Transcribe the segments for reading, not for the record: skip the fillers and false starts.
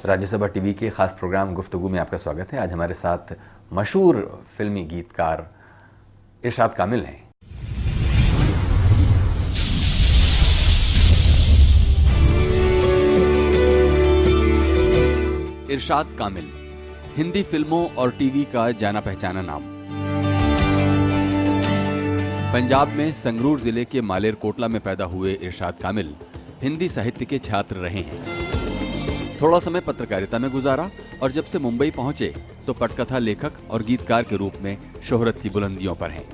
Rajya Sabha TV के खास programme गुफ्तगू में आपका स्वागत है। आज हमारे साथ मशहूर फिल्मी गीतकार इरशाद कामिल हैं। इरशाद कामिल हिंदी फिल्मों और टीवी का जाना पहचाना नाम। पंजाब में संगरूर जिले के मालेरकोटला में पैदा हुए इरशाद कामिल हिंदी साहित्य के छात्र रहे हैं। थोड़ा समय पत्रकारिता में गुजारा और जब से मुंबई पहुंचे तो पटकथा लेखक और गीतकार के रूप में शोहरत की बुलंदियों पर हैं।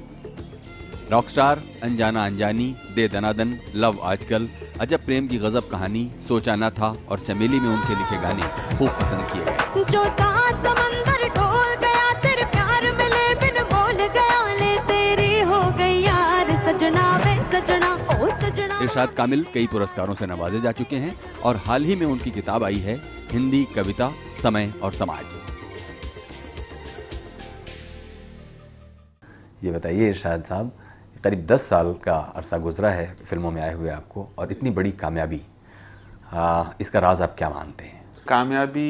रॉकस्टार, अनजाना अनजानी, दे दनादन, लव आजकल, अजब प्रेम की गजब कहानी, सोचा न था और चमेली में उनके लिखे गाने खूब पसंद किए गए। जो सात समंदर ढोल गया तेरे प्यार मिले बिन बोल गया ले तेरी हो गई यार सजना वे सजना ओ सजना। इरशाद कामिल कई पुरस्कारों से नवाजे जा चुके हैं और हाल ही में उनकी किताब आई है हिंदी कविता, समय और समाज। ये बताइए इरशाद साहब, करीब 10 साल का अरसा गुजरा है फिल्मों में आए हुए आपको और इतनी बड़ी कामयाबी, इसका राज आप क्या मानते हैं? कामयाबी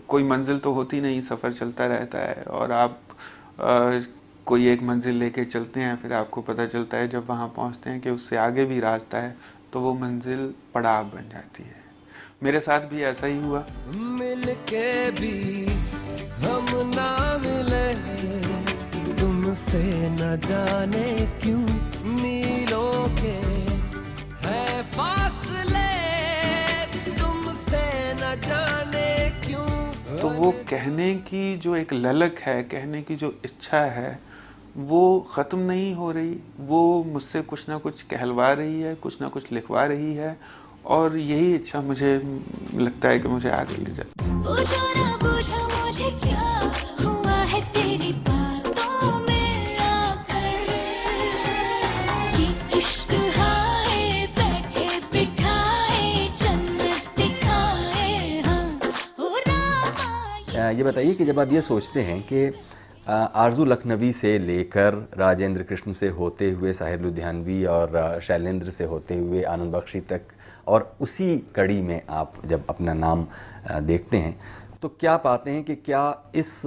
कोई मंजिल तो होती नहीं, सफ़र चलता रहता है और आप कोई एक मंजिल लेके चलते हैं, फिर आपको पता चलता है जब वहाँ पहुँचते हैं कि उससे आगे भी रास्ता है, तो वो मंजिल पड़ाव बन जाती है। मेरे साथ भी ऐसा ही हुआ। मिलके भी हम ना मिले, तुमसे न जाने क्यों मीलों के है फासले, तुमसे न जाने क्यों। तो वो कहने की जो एक ललक है, कहने की जो इच्छा है, वो ख़त्म नहीं हो रही। वो मुझसे कुछ ना कुछ कहलवा रही है, कुछ ना कुछ लिखवा रही है और यही इच्छा मुझे लगता है कि मुझे आगे ले जाए। पूछो ना पूछो मुझे क्या हुआ है तेरी बातों में आकर, ये इश्क हाय बैठे बिठाए जन्नत दिखाए हाँ हो रामा। ये बताइए कि जब आप ये सोचते हैं कि आरजू लखनवी से लेकर राजेंद्र कृष्ण से होते हुए साहिर लुधियानवी और शैलेंद्र से होते हुए आनंद बख्शी तक, और उसी कड़ी में आप जब अपना नाम देखते हैं तो क्या पाते हैं कि क्या इस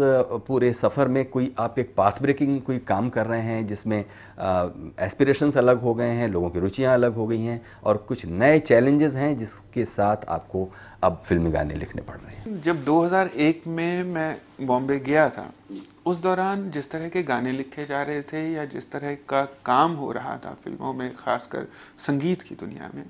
पूरे सफ़र में कोई आप एक पाथ ब्रेकिंग कोई काम कर रहे हैं जिसमें एस्पिरेशंस अलग हो गए हैं, लोगों की रुचियां अलग हो गई हैं और कुछ नए चैलेंजेस हैं जिसके साथ आपको अब फिल्मी गाने लिखने पड़ रहे हैं? जब 2001 में मैं बॉम्बे गया था, उस दौरान जिस तरह के गाने लिखे जा रहे थे या जिस तरह का काम हो रहा था फिल्मों में, खासकर संगीत की दुनिया में,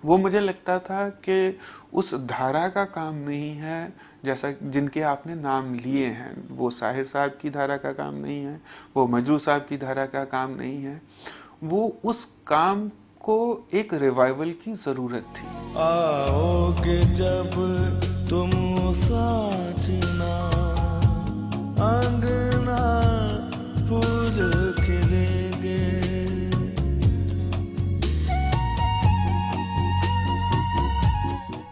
वो मुझे लगता था कि उस धारा का काम नहीं है जैसा जिनके आपने नाम लिए हैं। वो साहिर साहब की धारा का काम नहीं है, वो मजरू साहब की धारा का काम नहीं है। वो उस काम को एक रिवाइवल की ज़रूरत थी। आओगे जब तुम साजना, अंगना फूल खिलेंगे।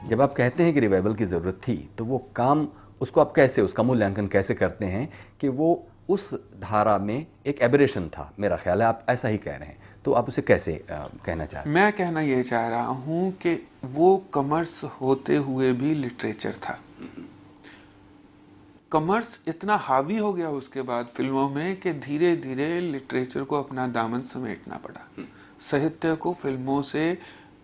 जब आप कहते हैं कि रिवाइवल की ज़रूरत थी तो वो काम, उसको आप कैसे, उसका मूल्यांकन कैसे करते हैं कि वो उस धारा में एक एबरेशन था? मेरा ख्याल है आप ऐसा ही कह रहे हैं, तो आप उसे कैसे कहना चाहते हैं? मैं कहना ये चाह रहा हूँ कि वो कमर्स होते हुए भी लिटरेचर था। कमर्स इतना हावी हो गया उसके बाद फिल्मों में कि धीरे धीरे लिटरेचर को अपना दामन समेटना पड़ा। साहित्य को फिल्मों से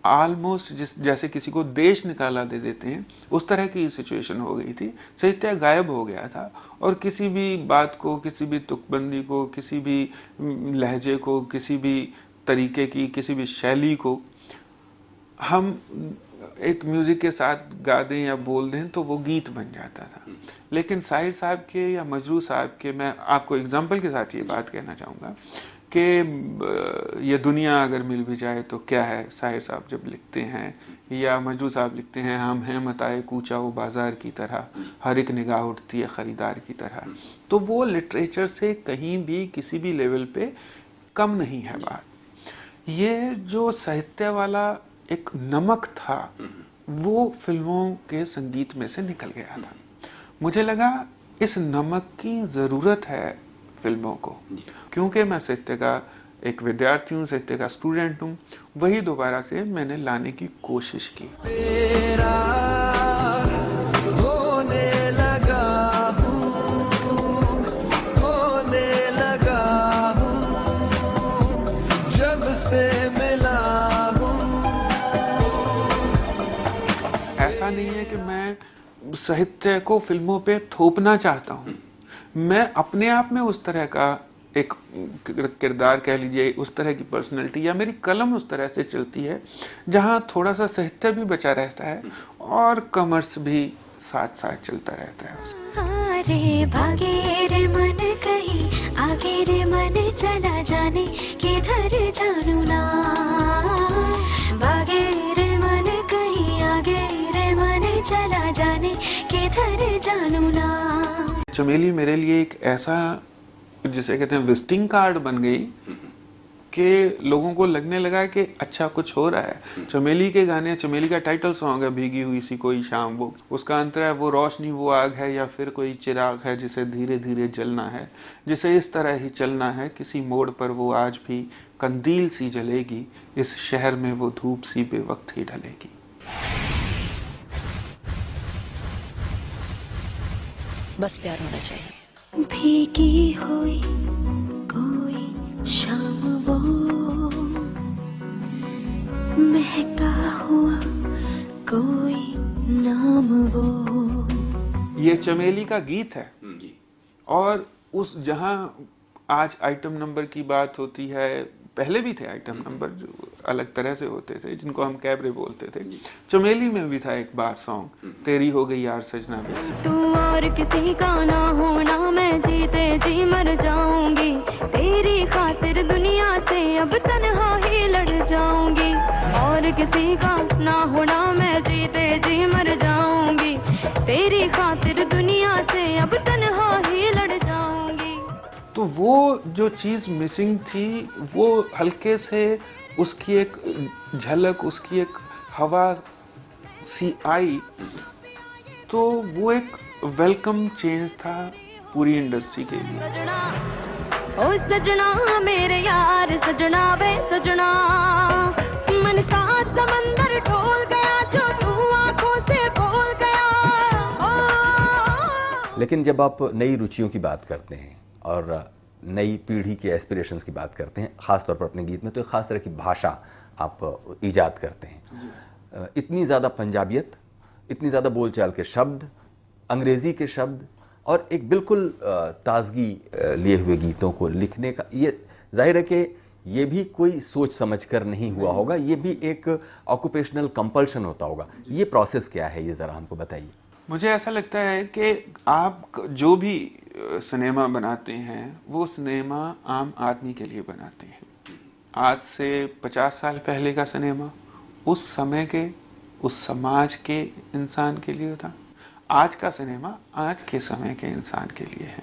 ऑलमोस्ट जैसे किसी को देश निकाला दे देते हैं, उस तरह की सिचुएशन हो गई थी। साहित्य गायब हो गया था और किसी भी बात को, किसी भी तुकबंदी को, किसी भी लहजे को, किसी भी तरीके की, किसी भी शैली को हम एक म्यूज़िक के साथ गा दें या बोल दें तो वो गीत बन जाता था। लेकिन साहिर साहब के या मजरू साहब के, मैं आपको एग्जाम्पल के साथ ये बात कहना चाहूँगा कि ये दुनिया अगर मिल भी जाए तो क्या है, साहिर साहब जब लिखते हैं, या मजनू साहब लिखते हैं, हम हैं मताए कूचा वो बाजार की तरह, हर एक निगाह उठती है खरीदार की तरह। तो वो लिटरेचर से कहीं भी किसी भी लेवल पे कम नहीं है बात। ये जो साहित्य वाला एक नमक था वो फिल्मों के संगीत में से निकल गया था। मुझे लगा इस नमक की ज़रूरत है फिल्मों को, क्योंकि मैं साहित्य का एक विद्यार्थी हूँ, साहित्य का स्टूडेंट हूँ। वही दोबारा से मैंने लाने की कोशिश की। तेरा होने लगा हूँ, होने लगा हूँ, जब से मिला हूँ। ऐसा नहीं है कि मैं साहित्य को फिल्मों पे थोपना चाहता हूँ। मैं अपने आप में उस तरह का एक किरदार कह लीजिए, उस तरह की पर्सनैलिटी, या मेरी कलम उस तरह से चलती है जहाँ थोड़ा सा साहित्य भी बचा रहता है और कॉमर्स भी साथ साथ चलता रहता है। रे भागे रे मन कहीं आगे रे मन चला जाने किधर जानू ना, भागे रे मन कहीं आगे रे मन चला जाने किधर जानू ना। चमेली मेरे लिए एक ऐसा, जिसे कहते हैं विजिटिंग कार्ड बन गई कि लोगों को लगने लगा कि अच्छा कुछ हो रहा है। चमेली के गाने, चमेली का टाइटल सॉन्ग है भीगी हुई सी कोई शाम, वो उसका अंतर है वो रोशनी वो आग है या फिर कोई चिराग है जिसे धीरे धीरे जलना है, जिसे इस तरह ही चलना है, किसी मोड़ पर वो आज भी कंदील सी जलेगी, इस शहर में वो धूप सी बेवक्त ही ढलेगी। बस प्यार होना चाहिए। भीगी हुई कोई शाम वो महका हुआ कोई नाम वो। ये चमेली का गीत है। और उस जहां आज आइटम नंबर की बात होती है, पहले भी थे आइटम नंबर जो अलग तरह से होते थे जिनको हम कैबरे बोलते थे, चमेली में भी था एक बार सॉन्ग, तेरी हो गई यार सजना बेसजना। तू और किसी का ना होना, मैं जीते जी मर जाऊंगी, तेरी खातिर दुनिया से अब तन्हा ही लड़ जाऊंगी। और किसी का ना होना, मैं जीते जी मर जाऊंगी, तेरी खातिर दुनिया से अब तन्हा ही लड़ जाऊंगी। तो वो जो चीज मिसिंग थी वो हल्के से उसकी एक झलक, उसकी एक हवा सी आई, तो वो एक वेलकम चेंज था पूरी इंडस्ट्री के लिए। सजना ओ सजना मेरे यार सजना वे सजना, मन साथ समंदर ढोल गया जो तू आंखों से बोल गया। लेकिन जब आप नई रुचियों की बात करते हैं और नई पीढ़ी के एस्पिरेशंस की बात करते हैं, ख़ास तौर पर अपने गीत में, तो एक ख़ास तरह की भाषा आप ईजाद करते हैं। इतनी ज़्यादा पंजाबियत, इतनी ज़्यादा बोलचाल के शब्द, अंग्रेज़ी के शब्द और एक बिल्कुल ताजगी लिए हुए गीतों को लिखने का, ये जाहिर है कि ये भी कोई सोच समझ कर नहीं हुआ होगा, ये भी एक ऑक्यूपेशनल कंपल्शन होता होगा। ये प्रोसेस क्या है, ये ज़रा हमको बताइए। मुझे ऐसा लगता है कि आप जो भी सिनेमा बनाते हैं वो सिनेमा आम आदमी के लिए बनाते हैं। आज से 50 साल पहले का सिनेमा उस समय के, उस समाज के इंसान के लिए था। आज का सिनेमा आज के समय के इंसान के लिए है।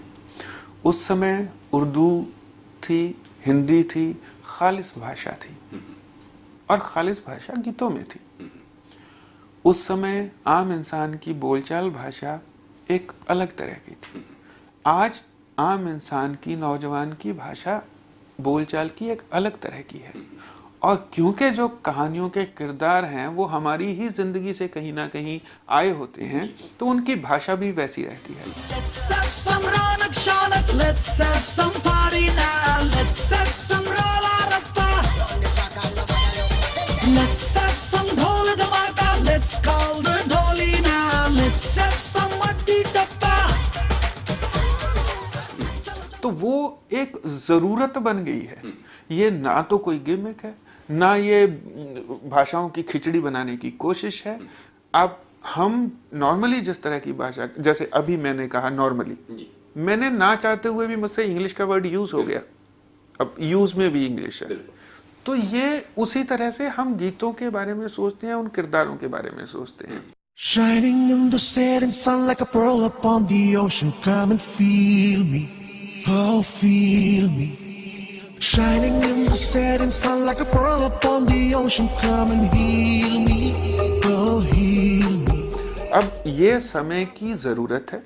उस समय उर्दू थी, हिंदी थी, खालिस भाषा थी और खालिस भाषा गीतों में थी। उस समय आम इंसान की बोलचाल भाषा एक अलग तरह की थी। आज आम इंसान की, नौजवान की भाषा बोलचाल की एक अलग तरह की है। और क्योंकि जो कहानियों के किरदार हैं वो हमारी ही जिंदगी से कहीं ना कहीं आए होते हैं, तो उनकी भाषा भी वैसी रहती है। Let's have some Ronak Shonak, let's have some party now, let's have some Rola-Rappa, let's have some Dhola-Dhamaka, let's call the Dholi now, let's have some Matti-Tappa। तो वो एक जरूरत बन गई है। ये ना तो कोई गिमिक है, ना ये भाषाओं की खिचड़ी बनाने की कोशिश है। अब हम नॉर्मली जिस तरह की भाषा, जैसे अभी मैंने कहा नॉर्मली, मैंने ना चाहते हुए भी मुझसे इंग्लिश का वर्ड यूज हो गया। अब यूज में भी इंग्लिश है। तो ये उसी तरह से हम गीतों के बारे में सोचते हैं, उन किरदारों के बारे में सोचते हैं। Shining in the setting sun like a pearl upon the ocean. Come and feel me, oh feel me. Shining in the setting sun like a pearl upon the ocean. Come and heal me, oh heal me. अब ये समय की जरूरत है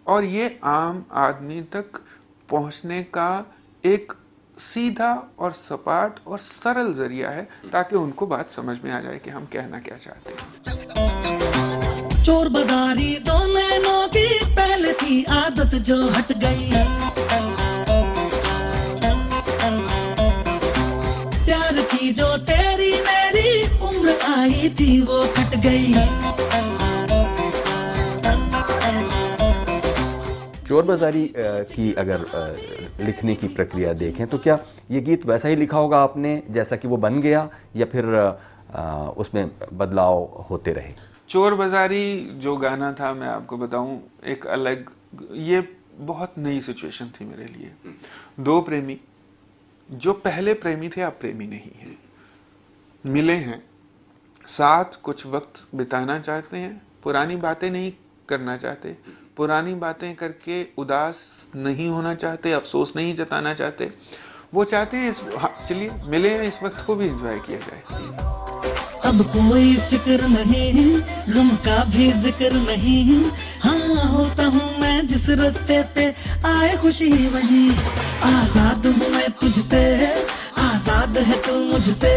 और ये आम आदमी तक पहुंचने का एक सीधा और सपाट और सरल जरिया है ताकि उनको बात समझ में आ जाए कि हम कहना क्या चाहते हैं। चोर बाजारी दो नैनों की पहले थी आदत जो हट गई, प्यार की जो तेरी मेरी उम्र आई थी वो कट गई। चोर बाजारी की अगर लिखने की प्रक्रिया देखें तो क्या ये गीत वैसा ही लिखा होगा आपने जैसा कि वो बन गया, या फिर उसमें बदलाव होते रहे? चोर बाजारी जो गाना था, मैं आपको बताऊं, एक अलग, ये बहुत नई सिचुएशन थी मेरे लिए। दो प्रेमी जो पहले प्रेमी थे अब प्रेमी नहीं हैं, मिले हैं, साथ कुछ वक्त बिताना चाहते हैं, पुरानी बातें नहीं करना चाहते, पुरानी बातें करके उदास नहीं होना चाहते, अफसोस नहीं जताना चाहते, वो चाहते हैं चलिए मिले हैं, इस वक्त को भी एंजॉय किया जाए। अब कोई फिक्र नहीं, गम का भी जिक्र नहीं, हाँ होता हूँ मैं जिस रास्ते पे आए खुशी वही। आजाद हूँ मैं तुझसे, आजाद है तू मुझसे,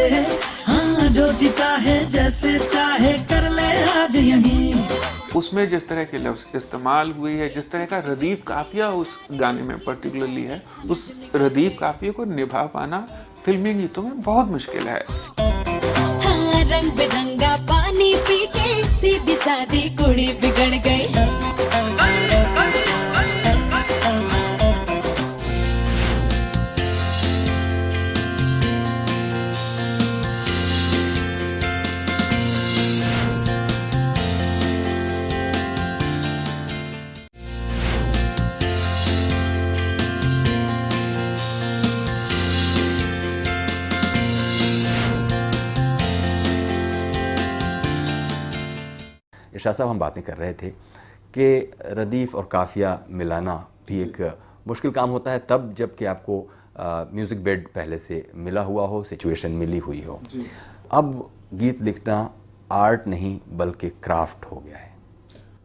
हाँ जो जी चाहे जैसे चाहे कर ले आज यही। उसमें जिस तरह के लफ्ज इस्तेमाल हुई है, जिस तरह का रदीफ काफिया उस गाने में पर्टिकुलरली है, उस रदीफ काफिया को निभा पाना फिल्मी गीतों में बहुत मुश्किल है। हाँ, रंग बिरंगा पानी पी के सीधी सादी कुड़ी बिगड़ गई। इरशाद साहब, हम बातें कर रहे थे कि रदीफ और काफिया मिलाना भी एक मुश्किल काम होता है तब जब कि आपको म्यूज़िक बेड पहले से मिला हुआ हो, सिचुएशन मिली हुई हो। अब गीत लिखना आर्ट नहीं बल्कि क्राफ्ट हो गया है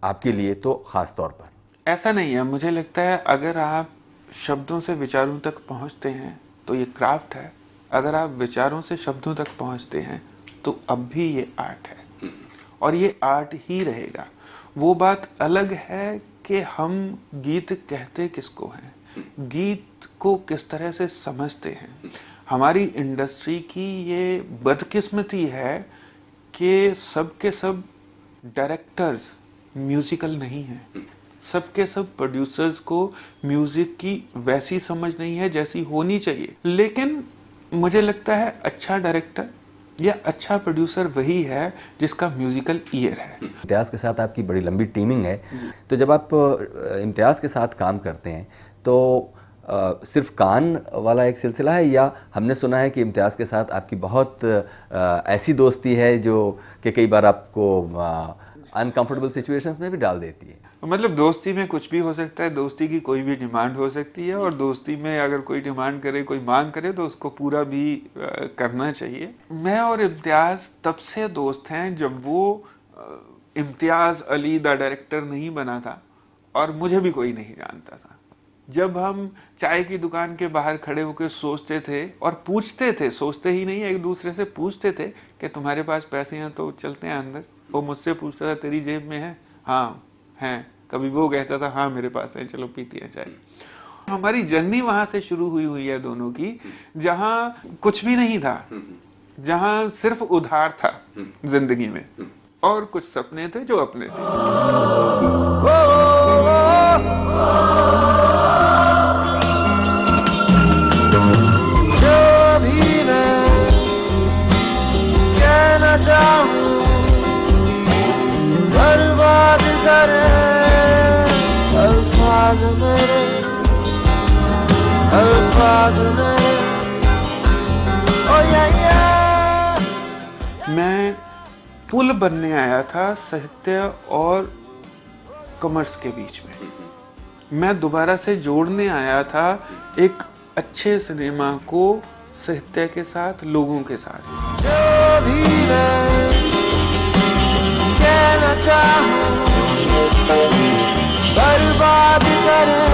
आपके लिए, तो ख़ास तौर पर। ऐसा नहीं है, मुझे लगता है अगर आप शब्दों से विचारों तक पहुंचते हैं तो ये क्राफ्ट है, अगर आप विचारों से शब्दों तक पहुंचते हैं तो अब भी ये आर्ट है और ये आर्ट ही रहेगा। वो बात अलग है कि हम गीत कहते किसको हैं, गीत को किस तरह से समझते हैं। हमारी इंडस्ट्री की ये बदकिस्मती है कि सब के सब डायरेक्टर्स म्यूजिकल नहीं हैं, सब के सब प्रोड्यूसर्स को म्यूजिक की वैसी समझ नहीं है जैसी होनी चाहिए। लेकिन मुझे लगता है अच्छा डायरेक्टर या अच्छा प्रोड्यूसर वही है जिसका म्यूजिकल ईयर है। इम्तियाज़ के साथ आपकी बड़ी लंबी टीमिंग है, तो जब आप इम्तियाज़ के साथ काम करते हैं तो सिर्फ कान वाला एक सिलसिला है, या हमने सुना है कि इम्तियाज़ के साथ आपकी बहुत ऐसी दोस्ती है जो कि कई बार आपको अनकंफर्टेबल सिचुएशंस में भी डाल देती है? मतलब दोस्ती में कुछ भी हो सकता है, दोस्ती की कोई भी डिमांड हो सकती है और दोस्ती में अगर कोई डिमांड करे, कोई मांग करे तो उसको पूरा भी करना चाहिए। मैं और इम्तियाज़ तब से दोस्त हैं जब वो इम्तियाज़ अली द डायरेक्टर नहीं बना था और मुझे भी कोई नहीं जानता था। जब हम चाय की दुकान के बाहर खड़े होकर सोचते थे और पूछते थे, सोचते ही नहीं एक दूसरे से पूछते थे कि तुम्हारे पास पैसे हैं तो चलते हैं अंदर। वो मुझसे पूछता था तेरी जेब में है? हाँ हैं। कभी वो कहता था हाँ मेरे पास है, चलो पीती है चाय। हमारी जर्नी वहां से शुरू हुई है दोनों की, जहां कुछ भी नहीं था, जहां सिर्फ उधार था जिंदगी में और कुछ सपने थे जो अपने थे। जो भी मैं कहना चाहूं बर्बाद करे अल्फाज मेरे, अल्फाज मेरे। मैं पुल बनने आया था साहित्य और कॉमर्स के बीच में। मैं दोबारा से जोड़ने आया था एक अच्छे सिनेमा को साहित्य के साथ, लोगों के साथ। जो भी मैं कहना चाहूं, बर्बाद करे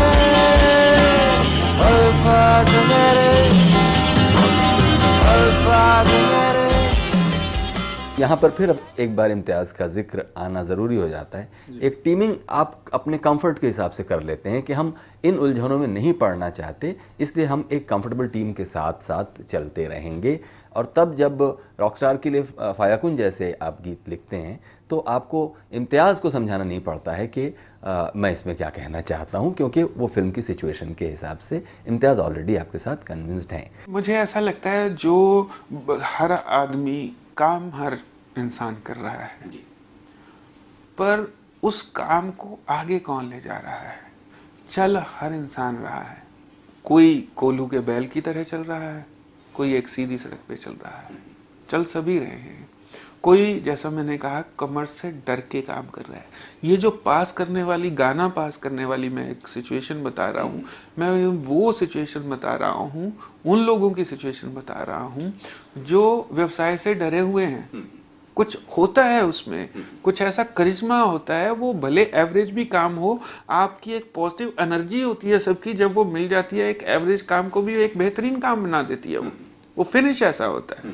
अल्फाज मेरे, अल्फाज मेरे। यहाँ पर फिर अब एक बार इम्तियाज़ का जिक्र आना ज़रूरी हो जाता है। एक टीमिंग आप अपने कंफर्ट के हिसाब से कर लेते हैं कि हम इन उलझनों में नहीं पड़ना चाहते, इसलिए हम एक कंफर्टेबल टीम के साथ साथ चलते रहेंगे। और तब जब रॉकस्टार के लिए फायाकुन जैसे आप गीत लिखते हैं तो आपको इम्तियाज़ को समझाना नहीं पड़ता है कि मैं इसमें क्या कहना चाहता हूँ, क्योंकि वो फिल्म की सिचुएशन के हिसाब से इम्तियाज़ ऑलरेडी आपके साथ कन्विंस्ड हैं। मुझे ऐसा लगता है जो हर आदमी काम हर इंसान कर रहा है, पर उस काम को आगे कौन ले जा रहा है। चल हर इंसान रहा है, कोई कोल्हू के बैल की तरह चल रहा है, कोई एक सीधी सड़क पे चल रहा है, चल सभी रहे हैं। कोई, जैसा मैंने कहा, कॉमर्स से डर के काम कर रहा है। ये जो पास करने वाली, गाना पास करने वाली मैं एक सिचुएशन बता रहा हूँ, मैं वो सिचुएशन बता रहा हूँ, उन लोगों की सिचुएशन बता रहा हूँ जो व्यवसाय से डरे हुए हैं। कुछ होता है उसमें, कुछ ऐसा करिश्मा होता है, वो भले एवरेज भी काम हो, आपकी एक पॉजिटिव एनर्जी होती है सबकी, जब वो मिल जाती है एक एवरेज काम को भी एक बेहतरीन काम बना देती है। वो फिनिश ऐसा होता है।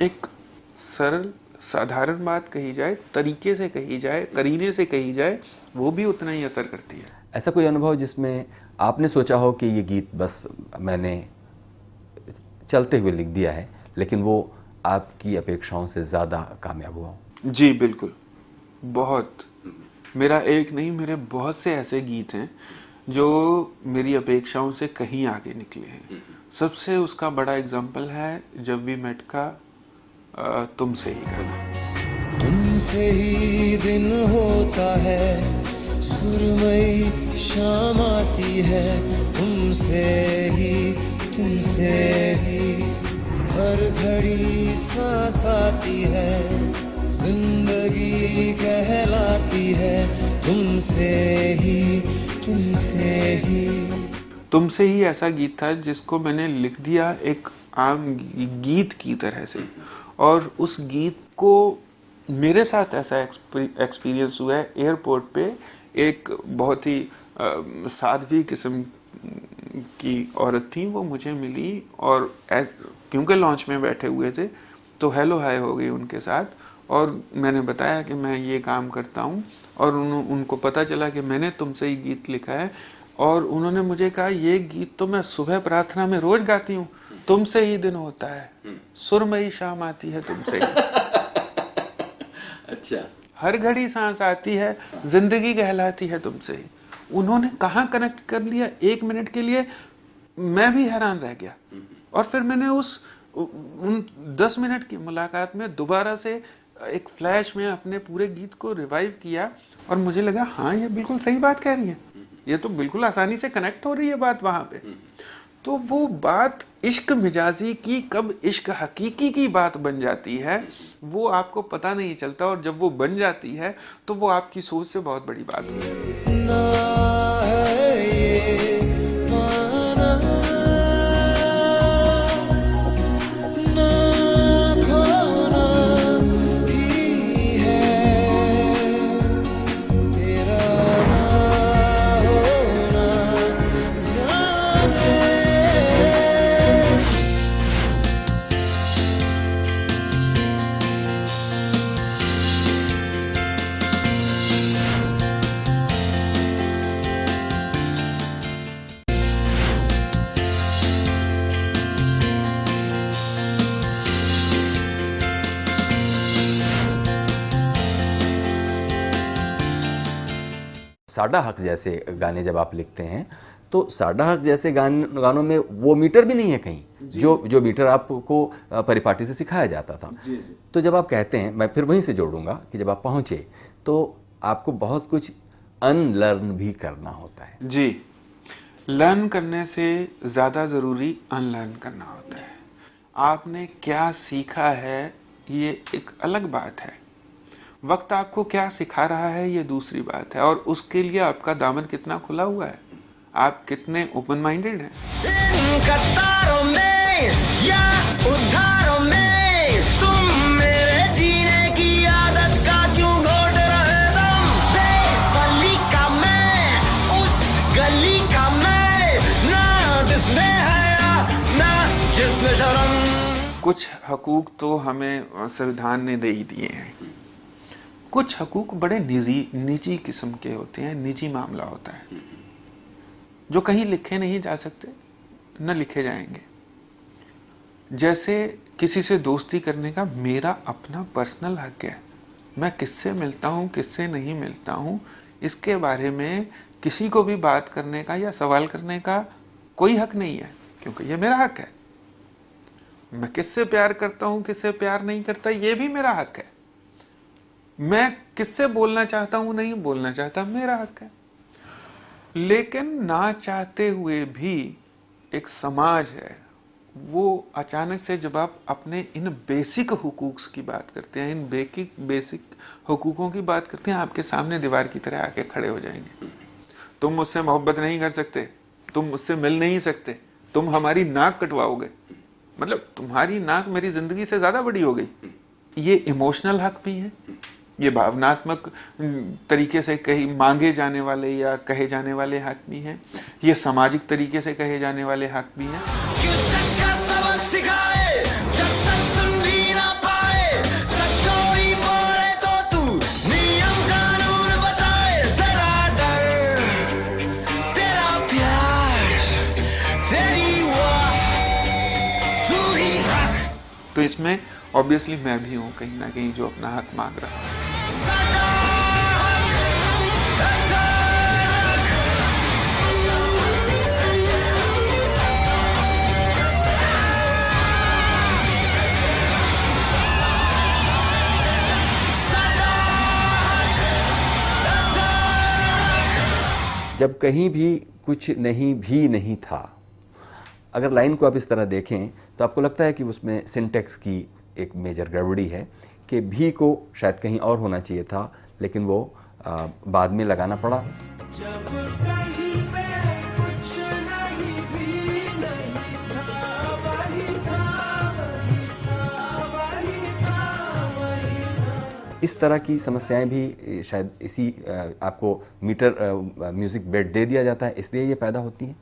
एक सरल साधारण बात कही जाए, तरीके से कही जाए, करीने से कही जाए, वो भी उतना ही असर करती है। ऐसा कोई अनुभव जिसमें आपने सोचा हो कि ये गीत बस मैंने चलते हुए लिख दिया है, लेकिन वो आपकी अपेक्षाओं से ज़्यादा कामयाब हुआ? जी बिल्कुल, बहुत। मेरा एक नहीं, मेरे बहुत से ऐसे गीत हैं जो मेरी अपेक्षाओं से कहीं आगे निकले हैं। सबसे उसका बड़ा एग्जाम्पल है जब वी मेट का तुमसे ही गाना। तुमसे ही दिन होता है, सुरमई शाम आती है, तुमसे ही हर घड़ी सांस आती है, जिंदगी कहलाती है, तुमसे ही। तुमसे ही ऐसा गीत था जिसको मैंने लिख दिया एक आम गीत की तरह से, और उस गीत को मेरे साथ ऐसा एक्सपीरियंस हुआ है। एयरपोर्ट पे एक बहुत ही साध्वी किस्म की औरत थी, वो मुझे मिली, और क्योंकि लॉन्च में बैठे हुए थे तो हेलो हाय हो गई उनके साथ, और मैंने बताया कि मैं ये काम करता हूँ, और उनको पता चला कि मैंने तुमसे ही गीत लिखा है, और उन्होंने मुझे कहा ये गीत तो मैं सुबह प्रार्थना में रोज गाती हूँ, तुमसे ही दिन होता है, सुरमई शाम आती है तुमसे ही। अच्छा, हर घड़ी सांस आती है, जिंदगी कहलाती है तुमसे ही। उन्होंने कहाँ कनेक्ट कर लिया, 1 मिनट के लिए मैं भी हैरान रह गया। और फिर मैंने उन 10 मिनट की मुलाकात में दोबारा से एक फ्लैश में अपने पूरे गीत को रिवाइव किया, और मुझे लगा हाँ ये बिल्कुल सही बात कह रही है, ये तो बिल्कुल आसानी से कनेक्ट हो रही है बात वहां पे। तो वो बात इश्क मिजाजी की कब इश्क हकीकी की बात बन जाती है वो आपको पता नहीं चलता, और जब वो बन जाती है तो वो आपकी सोच से बहुत बड़ी बात होती है। साडा हक जैसे गाने जब आप लिखते हैं तो साडा हक जैसे गानों में वो मीटर भी नहीं है कहीं, जो मीटर आपको परिपाटी से सिखाया जाता था। तो जब आप कहते हैं, मैं फिर वहीं से जोड़ूंगा कि जब आप पहुंचे तो आपको बहुत कुछ अनलर्न भी करना होता है। जी, लर्न करने से ज्यादा जरूरी अनलर्न करना होता है। आपने क्या सीखा है ये एक अलग बात है, वक्त आपको क्या सिखा रहा है ये दूसरी बात है, और उसके लिए आपका दामन कितना खुला हुआ है, आप कितने ओपन माइंडेड हैं। इन कतारों में या उधारों में तुम मेरे जीने की आदत का क्यों घोट रहे दम। बेसली का मैं, उस गली का मैं, ना जिसमें हया ना जिसमें शर्म। कुछ हकूक तो हमें संविधान ने दे ही दिए हैं, कुछ हकूक बड़े निजी किस्म के होते हैं, निजी मामला होता है जो कहीं लिखे नहीं जा सकते, न लिखे जाएंगे। जैसे किसी से दोस्ती करने का मेरा अपना पर्सनल हक है, मैं किससे मिलता हूं किससे नहीं मिलता हूं इसके बारे में किसी को भी बात करने का या सवाल करने का कोई हक नहीं है, क्योंकि ये मेरा हक है। मैं किससे प्यार करता हूं किससे प्यार नहीं करता ये भी मेरा हक है। मैं किससे बोलना चाहता हूं नहीं बोलना चाहता मेरा हक है। लेकिन ना चाहते हुए भी एक समाज है, वो अचानक से जब आप अपने इन बेसिक हुकूक की बात करते हैं, इन बेसिक हुकूकों की बात करते हैं, आपके सामने दीवार की तरह आके खड़े हो जाएंगे। तुम मुझसे मोहब्बत नहीं कर सकते, तुम मुझसे मिल नहीं सकते, तुम हमारी नाक कटवाओगे, मतलब तुम्हारी नाक मेरी जिंदगी से ज्यादा बड़ी हो गई। ये इमोशनल हक भी है, ये भावनात्मक तरीके से कही मांगे जाने वाले या कहे जाने वाले हक भी हैं, ये सामाजिक तरीके से कहे जाने वाले हक भी हैं। क्यों सच का सबक सिखाए जब सच सुन भी ना पाए, सच कोई बोले तो तू नियम कानून बताए। तेरा डर, तेरा प्यार, तेरी वाह, तू ही हक। तो इसमें ऑब्वियसली मैं भी हूं कहीं ना कहीं जो अपना हक मांग रहा हूं। जब कहीं भी कुछ नहीं था, अगर लाइन को आप इस तरह देखें तो आपको लगता है कि उसमें सिंटेक्स की एक मेजर गड़बड़ी है, कि भी को शायद कहीं और होना चाहिए था, लेकिन वो बाद में लगाना पड़ा। जब कहीं पे कुछ नहीं भी नहीं था, वही था, वही था। इस तरह की समस्याएं भी शायद इसी आपको मीटर म्यूजिक बेड दे दिया जाता है, इसलिए ये पैदा होती हैं।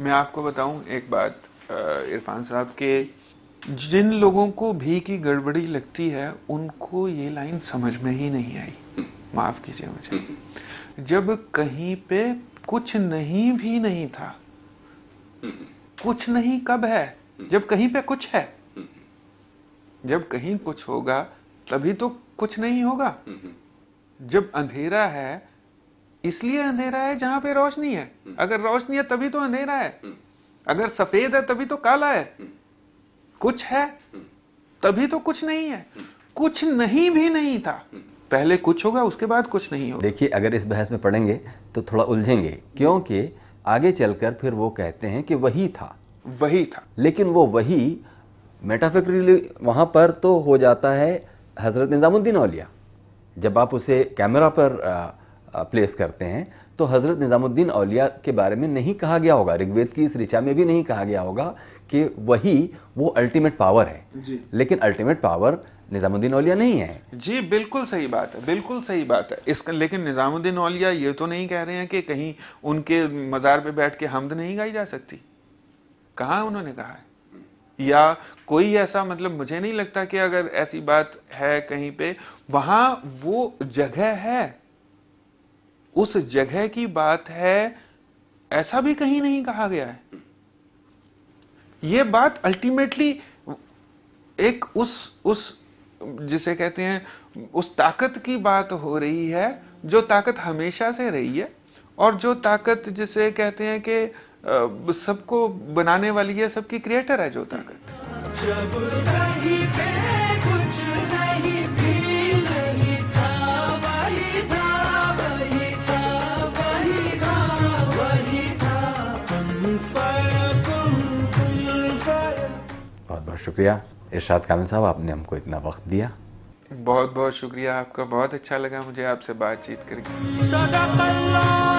मैं आपको बताऊं एक बात इरफान साहब, के जिन लोगों को भी की गड़बड़ी लगती है उनको ये लाइन समझ में ही नहीं आई, माफ कीजिए मुझे। जब कहीं पे कुछ नहीं भी नहीं था, कुछ नहीं कब है? जब कहीं पे कुछ है। जब कहीं कुछ होगा तभी तो कुछ नहीं होगा। जब अंधेरा है इसलिए अंधेरा है जहां पे रोशनी है, अगर रोशनी है तभी तो अंधेरा है, अगर सफेद है तभी तो काला है। कुछ है तभी तो कुछ नहीं है, कुछ नहीं भी नहीं था, पहले कुछ होगा उसके बाद कुछ नहीं होगा। देखिए, अगर इस बहस में पढ़ेंगे तो थोड़ा उलझेंगे, क्योंकि आगे चलकर फिर वो कहते हैं कि वही था, वही था, लेकिन वो वही मेटाफिकली वहां पर तो हो जाता है हजरत निजामुद्दीन औलिया। जब आप उसे कैमरा पर प्लेस करते हैं तो हजरत निजामुद्दीन औलिया के बारे में नहीं कहा गया होगा, ऋग्वेद की इस ऋचा में भी नहीं कहा गया होगा कि वही वो अल्टीमेट पावर है जी। लेकिन अल्टीमेट पावर निजामुद्दीन औलिया नहीं है। जी बिल्कुल सही बात है, बिल्कुल सही बात है। इसका लेकिन निजामुद्दीन औलिया ये तो नहीं कह रहे हैं कि कहीं उनके मज़ार पे बैठ के हमद नहीं गाई जा सकती, कहाँ उन्होंने कहा है? या कोई ऐसा, मतलब मुझे नहीं लगता कि अगर ऐसी बात है कहीं पे, वहां वो जगह है, उस जगह की बात है, ऐसा भी कहीं नहीं कहा गया है। ये बात अल्टीमेटली एक उस जिसे कहते हैं उस ताकत की बात हो रही है जो ताकत हमेशा से रही है, और जो ताकत जिसे कहते हैं कि सबको बनाने वाली है, सबकी क्रिएटर है जो ताकत। जब कहीं पे कुछ नहीं भी नहीं था, वही था, वही था, वही था, वही था, कुन फयकुन, कुन फयकुन। बहुत बहुत शुक्रिया इरशाद कामिल साहब, आपने हमको इतना वक्त दिया। बहुत बहुत शुक्रिया आपका, बहुत अच्छा लगा मुझे आपसे बातचीत करके। सदाकल्लाह।